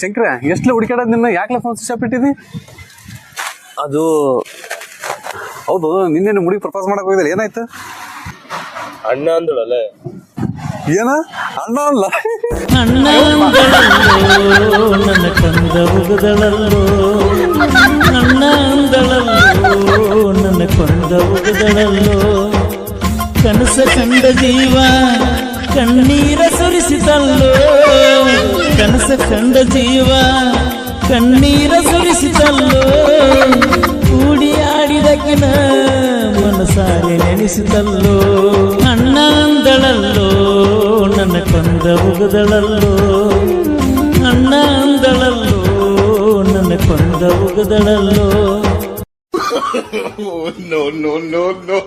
ಶಂಕರ ಎಷ್ಟಲೇ ಹುಡುಕಾಡೋದು ನಿನ್ನ ಯಾಕೆ phone switch off ಇಟ್ಟಿದಿ? ಅದು ಹೌದು, ನಿನ್ನೇನು ಮುಡಿ ಪ್ರಪೋಸ್ ಮಾಡಕ್ ಹೋಗಿದ್ದಿಲ್ಲ, ಏನಾಯ್ತು? ಅಣ್ಣ ಅಂದಳಲ್ಲ. ಏನ ಅಣ್ಣ ಅಲ್ಲ, ಅಣ್ಣ ಅಂದಳಲ್ಲೋ ನನ್ನ ಕಂದ ಉಗದಳಲ್ಲೋ, ಅಣ್ಣ ಅಂದಳಲ್ಲೋ ನನ್ನ ಕೊಂದ ಉಗದಳಲ್ಲೋ, ಕನಸ ಕಂಡ ಜೀವ ಕಣ್ಣೀರ ಸುರಿಸಿತಲ್ಲೋ, ಕನಸ ಕಂಡ ಜೀವ ಕಣ್ಣೀರ ಸುರಿಸಿತಲ್ಲೋ, ಕೂಡಿ ಆಡಿದಕ್ಕಿನ ಮನಸಾರೆ ನೆನೆಸಿತಲ್ಲೋ, ಅಣ್ಣ ಅಂದಳಲ್ಲೋ ನನ್ನ ಕೊಂದ ಉಗದಳಲ್ಲೋ, ಅಣ್ಣ ಅಂದಳಲ್ಲೋ ನನ್ನ ಕೊಂದ ಉಗದಳಲ್ಲೋ. No, no, no, no.